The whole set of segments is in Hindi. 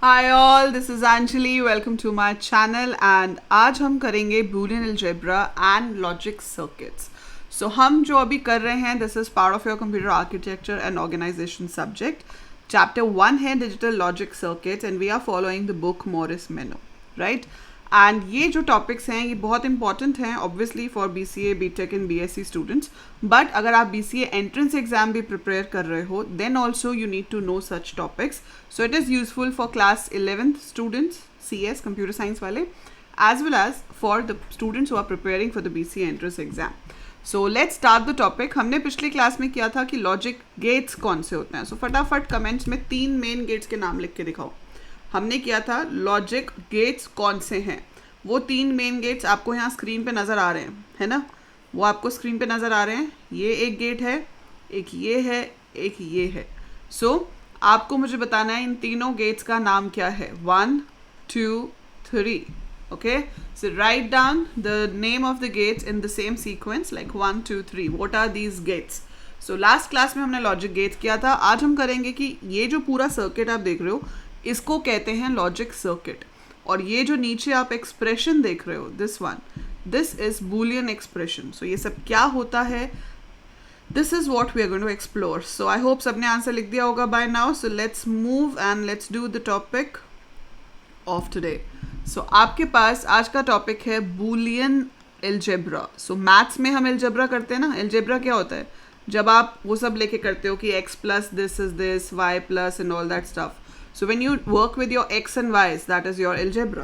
Hi all, this is Anjali. Welcome to my channel and आज हम करेंगे Boolean algebra and logic circuits. So हम जो अभी कर रहे हैं this is part of your computer architecture and organization subject. Chapter 1 है digital logic circuits and we are following the book Morris Minnow, right? And ये जो टॉपिक्स हैं ये बहुत इंपॉर्टेंट हैं ऑब्वियसली फॉर BCA, BTech and BSc students. But अगर आप BCA एंट्रेंस एग्जाम भी प्रिपेयर कर रहे हो then also you need to know such topics. So it is useful for class 11th students, CS computer science वाले, as well as for the students who are preparing for the BCA entrance exam. So let's start the topic. हमने पिछली क्लास में किया था कि लॉजिक गेट्स कौन से होते हैं. सो फटाफट कमेंट्स में 3 मेन गेट्स के नाम लिख के दिखाओ. हमने किया था लॉजिक गेट्स कौन से हैं. वो 3 मेन गेट्स आपको यहाँ स्क्रीन पे नज़र आ रहे हैं, है ना. वो आपको स्क्रीन पे नज़र आ रहे हैं. ये एक गेट है, एक ये है, एक ये है. सो आपको मुझे बताना है इन तीनों गेट्स का नाम क्या है. 1 2 3. Okay, so write down the name of the gates in the same sequence like 1 2 3. What are these gates. So last class में हमने लॉजिक गेट्स किया था. आज हम करेंगे कि ये जो पूरा सर्किट आप देख रहे हो इसको कहते हैं लॉजिक सर्किट. और ये जो नीचे आप एक्सप्रेशन देख रहे हो this one, this is Boolean expression. So ये सब क्या होता है, this is what we are going to explore. So I hope सबने आंसर लिख दिया होगा by now. So let's move and let's do the topic of today. So आपके पास आज का टॉपिक है बूलियन एल्जेब्रा. सो मैथ्स में हम एल्जेब्रा करते हैं ना. एल्जेब्रा क्या होता है, जब आप वो सब लेके करते हो कि x plus this is this, y plus and all that stuff. So when you work with your x and y's, that is your algebra.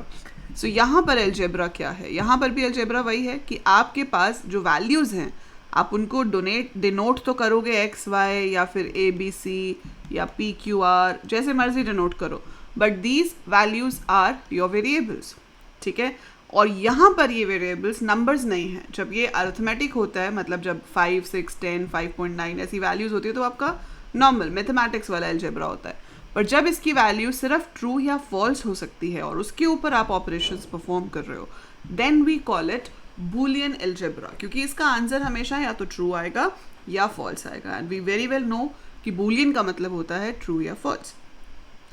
So यहाँ पर algebra क्या है, यहाँ पर भी algebra वही है कि आपके पास जो values हैं आप उनको denote तो करोगे x, y या फिर a, b, c या p, q, r जैसे मर्जी denote करो. But these values are your variables. ठीक है. और यहाँ पर ये वेरिएबल्स नंबर्स नहीं हैं. जब ये अर्थमेटिक होता है, मतलब जब 5, 6, 10, 5.9 ऐसी वैल्यूज़ होती है तो आपका नॉर्मल मैथमेटिक्स वाला अलजेब्रा होता है. पर जब इसकी वैल्यू सिर्फ ट्रू या फॉल्स हो सकती है और उसके ऊपर आप ऑपरेशंस परफॉर्म कर रहे हो then we call it Boolean algebra. क्योंकि इसका आंसर हमेशा या तो ट्रू आएगा या फॉल्स आएगा. And we very well know कि बूलियन का मतलब होता है ट्रू या फॉल्स.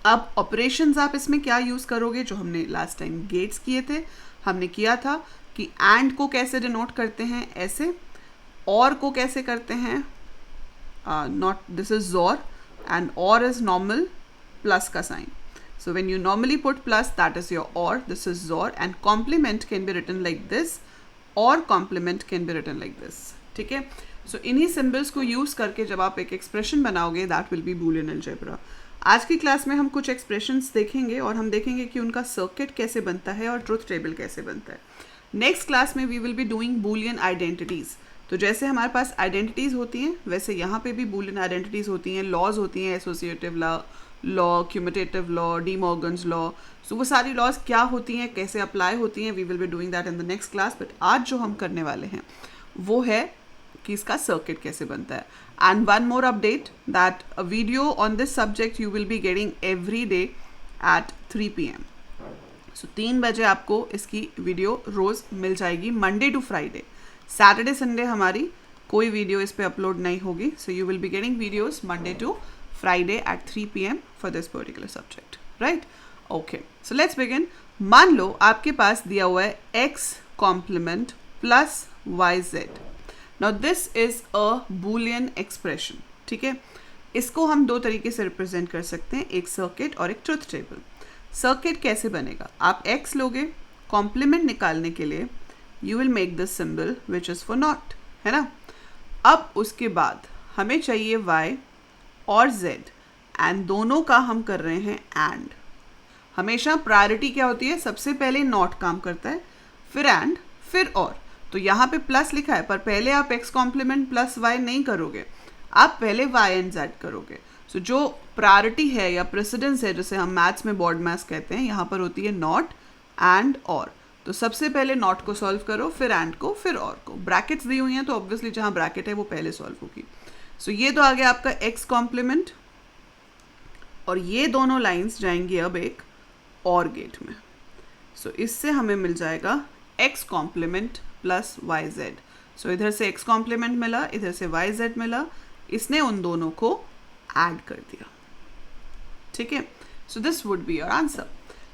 अब ऑपरेशंस आप इसमें क्या यूज़ करोगे, जो हमने लास्ट टाइम गेट्स किए थे. हमने किया था कि एंड को कैसे डिनोट करते हैं ऐसे, और को कैसे करते हैं नॉट, दिस इज जोर एंड और इज नॉर्मल plus का sign. So when you normally put plus, that is your or, this is zor, and complement can be written like this or complement can be written like this. ठीक है. So इन्हीं symbols को use करके जब आप एक expression बनाओगे that will be boolean algebra. आज की क्लास में हम कुछ expressions देखेंगे और हम देखेंगे कि उनका circuit कैसे बनता है और truth table कैसे बनता है. नेक्स्ट क्लास में we will be doing boolean identities. तो जैसे हमारे पास आइडेंटिटीज़ होती हैं वैसे यहाँ पे भी बूलियन आइडेंटिटीज़ होती हैं, लॉज होती हैं, associative law, commutative law, De Morgan's law. So वो सारी लॉज क्या होती हैं, कैसे अप्लाई होती हैं, we will be doing that in the next class. But आज जो हम करने वाले हैं वो है कि इसका सर्किट कैसे बनता है. And one more update that a video on this subject you will be getting every day at 3 PM. So 3 बजे आपको इसकी वीडियो रोज़ मिल जाएगी, Monday to Friday. Saturday Sunday हमारी कोई वीडियो इस पे अपलोड नहीं होगी. So you will be getting videos Monday to Friday at 3 PM for this particular subject, right. Okay, so let's begin. मान लो आपके पास दिया हुआ है x complement plus yz. Now this is a Boolean expression. ठीक है. इसको हम 2 तरीके से रिप्रेजेंट कर सकते हैं, एक सर्किट और एक ट्रुथ टेबल. सर्किट कैसे बनेगा, आप x लोगे, कॉम्प्लीमेंट निकालने के लिए you will make this symbol which is for not, है ना. अब उसके बाद हमें चाहिए y और z एंड दोनों का हम कर रहे हैं एंड. हमेशा प्रायोरिटी क्या होती है, सबसे पहले नॉट काम करता है, फिर एंड, फिर और. तो यहाँ पे प्लस लिखा है पर पहले आप x कॉम्प्लीमेंट प्लस y नहीं करोगे, आप पहले y एंड z करोगे. सो जो प्रायोरिटी है या प्रेसिडेंस है, जैसे हम मैथ्स में बोर्ड मैथ्स कहते हैं, यहाँ पर होती है नॉट एंड और. तो सबसे पहले नॉट को सॉल्व करो, फिर एंड को, फिर और को. ब्रैकेट्स दी हुई हैं तो ऑब्वियसली जहाँ ब्रैकेट है वो पहले सॉल्व होगी. सो ये तो आ गया आपका x कॉम्प्लीमेंट और ये दोनों लाइंस जाएंगी अब एक और गेट में. सो इससे हमें मिल जाएगा x कॉम्प्लीमेंट प्लस yz. सो इधर से x कॉम्प्लीमेंट मिला, इधर से yz मिला, इसने उन दोनों को ऐड कर दिया. ठीक है. So this would be your answer.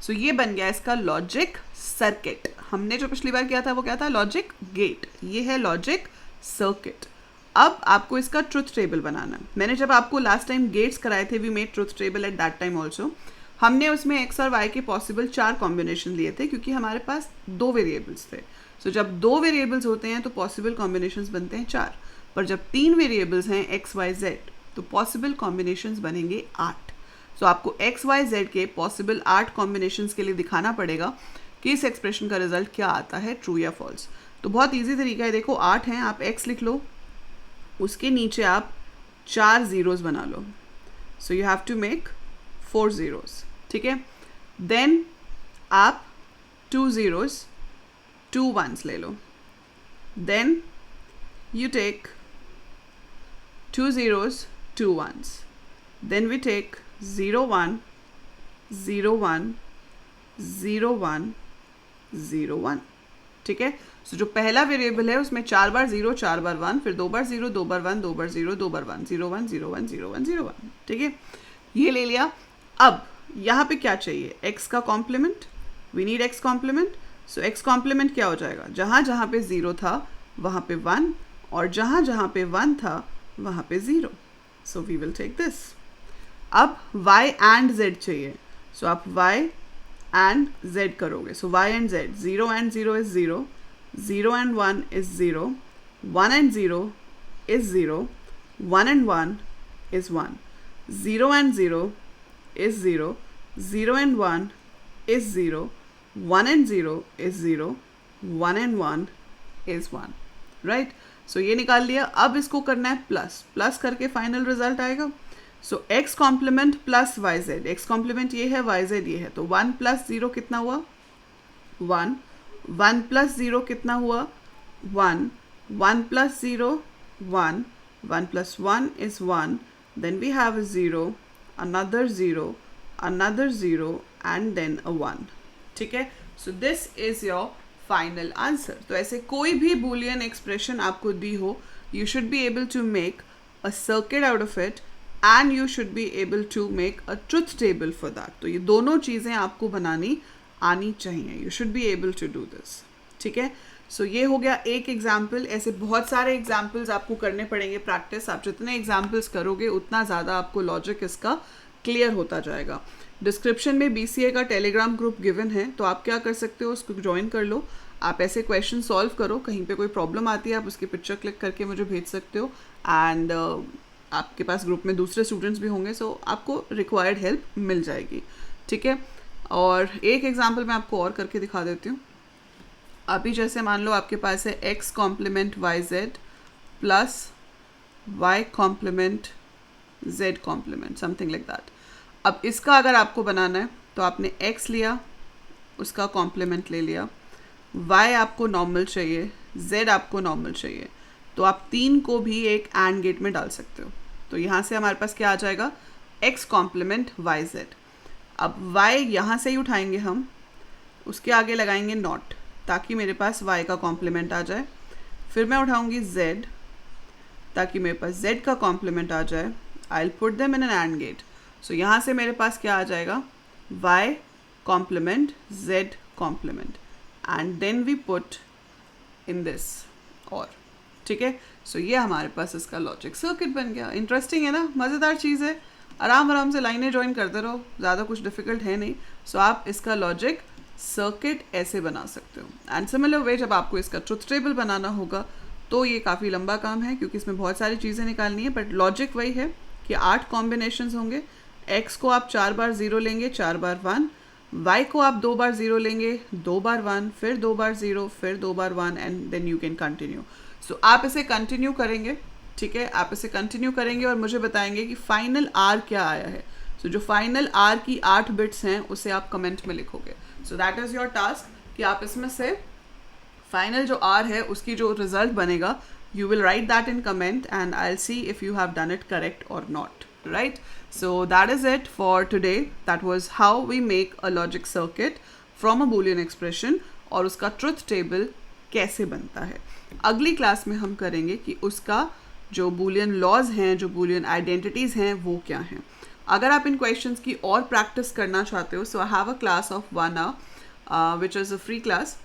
So ये बन गया इसका लॉजिक सर्किट. हमने जो पिछली बार किया था वो क्या था? Logic gate. ये है लॉजिक सर्किट. अब आपको इसका ट्रुथ टेबल बनाना है. मैंने जब आपको लास्ट टाइम गेट्स कराए थे, we made truth table at that time also. हमने उसमें एक्स और वाई के पॉसिबल 4 कॉम्बिनेशन लिए थे क्योंकि हमारे पास 2 वेरिएबल्स थे. सो जब 2 वेरिएबल्स होते हैं तो पॉसिबल कॉम्बिनेशंस बनते हैं 4. पर जब 3 वेरिएबल्स हैं एक्स वाई जेड तो पॉसिबल कॉम्बिनेशंस बनेंगे 8. सो आपको एक्स वाई जेड के पॉसिबल 8 कॉम्बिनेशंस के लिए दिखाना पड़ेगा कि इस एक्सप्रेशन का रिजल्ट क्या आता है, ट्रू या फॉल्स. तो बहुत ईजी तरीका है. देखो 8 हैं, आप x लिख लो, उसके नीचे आप 4 ज़ीरोज़ बना लो. So you have to make 4 zeros. ठीक है. देन आप 2 ज़ीरोज़ 2 1s ले लो. Then you take 2 zeros 2 1s. Then we take 0 1 0 1 0 1 0 1. ठीक है. सो जो पहला वेरिएबल है उसमें 4 बार 0 4 बार 1, फिर 2 बार 0 2 बार 1 2 बार 0 2 बार 1 0 1 0 1 0 1 0 1. ठीक है. ये ले लिया. अब यहाँ पे क्या चाहिए? x का complement. We need x complement. So x complement क्या हो जाएगा? जहाँ जहाँ पे 0 था वहाँ पे 1, और जहाँ जहाँ पे 1 था वहाँ पे 0. So we will take this. अब y एंड z चाहिए. सो आप y एंड z करोगे. So y and z, 0 and 0 is 0, 0 and 1 is 0, 1 and 0 is 0, 1 and 1 is 1, 0 and 0 is 0, 0 and 1 is 0, 1 and 0 is 0, 1 and 1 is 1. Right. So ये निकाल लिया. अब इसको करना है प्लस. प्लस करके फाइनल रिजल्ट आएगा. So X complement plus Y Z. X complement ये है, वाई जेड ये है. तो 1 प्लस 0 कितना हुआ? 1. 1 प्लस 0 कितना हुआ? 1. 1 plus 0 1. 1 plus 1 is 1. Then we have a 0, another 0, another 0 and then a 1. ठीक है. So this is your final answer. तो ऐसे कोई भी बूलियन एक्सप्रेशन आपको दी हो, you should be able to make a circuit out of it and you should be able to make a truth table for that. तो ये दोनों चीज़ें आपको बनानी आनी चाहिए. You should be able to do this. ठीक है. सो ये हो गया एक एग्जाम्पल. ऐसे बहुत सारे एग्जाम्पल्स आपको करने पड़ेंगे प्रैक्टिस. आप जितने एग्जाम्पल्स करोगे उतना ज़्यादा आपको लॉजिक इसका क्लियर होता जाएगा. डिस्क्रिप्शन में BCA का टेलीग्राम ग्रुप गिवन है, तो आप क्या कर सकते हो, उसको ज्वाइन कर लो. आप ऐसे क्वेश्चन सॉल्व करो. कहीं पे कोई प्रॉब्लम आती है आप उसकी पिक्चर क्लिक करके मुझे भेज सकते हो. एंड आपके पास ग्रुप में दूसरे स्टूडेंट्स भी होंगे, सो आपको रिक्वायर्ड हेल्प मिल जाएगी. ठीक है. और एक एग्जाम्पल मैं आपको और करके दिखा देती हूँ. अभी जैसे मान लो आपके पास है x complement Y Z plus y complement z complement, something like that. अब इसका अगर आपको बनाना है तो आपने x लिया, उसका कॉम्प्लीमेंट ले लिया, y आपको नॉर्मल चाहिए, z आपको नॉर्मल चाहिए, तो आप 3 को भी एक एंड गेट में डाल सकते हो. तो यहाँ से हमारे पास क्या आ जाएगा? x complement Y Z. अब y यहाँ से ही उठाएंगे हम, उसके आगे लगाएंगे नॉट ताकि मेरे पास y का कॉम्प्लीमेंट आ जाए. फिर मैं उठाऊंगी z ताकि मेरे पास z का कॉम्प्लीमेंट आ जाए. I will put them in an and gate. So यहाँ से मेरे पास क्या आ जाएगा? y complement z complement and then we put in this or. ठीक है. सो ये हमारे पास इसका लॉजिक सर्किट बन गया. इंटरेस्टिंग है ना, मज़ेदार चीज़ है. आराम आराम से लाइनें ज्वाइन करते रहो, ज़्यादा कुछ डिफ़िकल्ट है नहीं. सो आप इसका लॉजिक सर्किट ऐसे बना सकते हो. एंड सिमिलर वे जब आपको इसका ट्रुथ टेबल बनाना होगा तो ये काफ़ी लंबा काम है क्योंकि इसमें बहुत सारी चीज़ें निकालनी है. बट लॉजिक वही है कि 8 कॉम्बिनेशंस होंगे. x को आप 4 बार 0 लेंगे, 4 बार 1. y को आप 2 बार 0 लेंगे, 2 बार 1, फिर 2 बार 0, फिर 2 बार 1 and then you can continue. सो आप इसे कंटिन्यू करेंगे. ठीक है. आप इसे कंटिन्यू करेंगे और मुझे बताएंगे कि फाइनल r क्या आया है. सो जो फाइनल r की 8 बिट्स हैं उसे आप कमेंट में लिखोगे. So that is your task कि आप इसमें से फाइनल जो r है उसकी जो रिजल्ट बनेगा, you will write that in comment and I'll see if you have done it correct or not. Right? So that is it for today. That was how we make a logic circuit from a boolean expression और उसका truth table कैसे बनता है. अगली क्लास में हम करेंगे कि उसका जो boolean laws हैं, जो boolean identities हैं, वो क्या हैं. अगर आप इन क्वेश्चंस की और प्रैक्टिस करना चाहते हो, so I have a class of 1 hour which is a free class,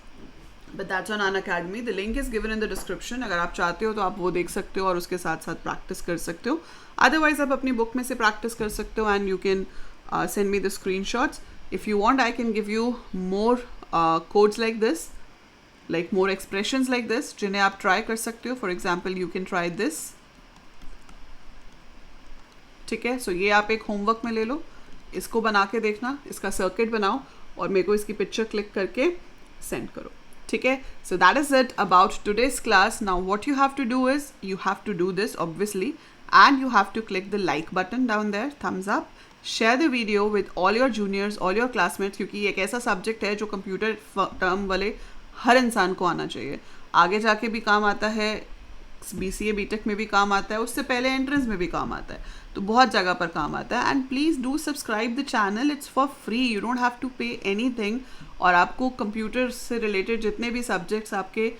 but that's on Unacademy. The link is given in the description. अगर आप चाहते हो तो आप वो देख सकते हो और उसके साथ साथ प्रैक्टिस कर सकते हो. अदरवाइज आप अपनी बुक में से प्रैक्टिस कर सकते हो and you can send me the screenshots. If you want, I can give you more codes like this, like more expressions like this, जिन्हें आप try कर सकते हो. For example, you can try this. ठीक है, सो ये आप एक होमवर्क में ले लो, इसको बना के देखना, इसका सर्किट बनाओ और मेरे को इसकी पिक्चर क्लिक करके सेंड करो. ठीक है, so that is it about today's class. Now what you have to do is you have to do this obviously, and you have to click the like button down there, thumbs up, share the video with all your juniors, all your classmates, क्योंकि ये एक ऐसा सब्जेक्ट है जो कंप्यूटर टर्म वाले हर इंसान को आना चाहिए. आगे जाके भी काम आता है, BCA BTech में भी काम आता है, उससे पहले एंट्रेंस में भी काम आता है, तो बहुत जगह पर काम आता है. And please do subscribe the channel, it's for free, you don't have to pay anything. और आपको कंप्यूटर से रिलेटेड जितने भी सब्जेक्ट्स आपके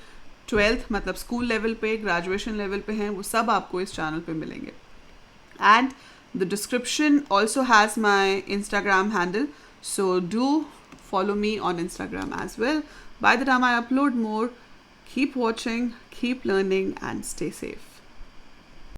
12th मतलब स्कूल लेवल पे, ग्रेजुएशन लेवल पे हैं, वो सब आपको इस चैनल पे मिलेंगे. And the description also has my Instagram handle, so do follow me on Instagram as well. By the time I upload more, keep watching, keep learning, and stay safe.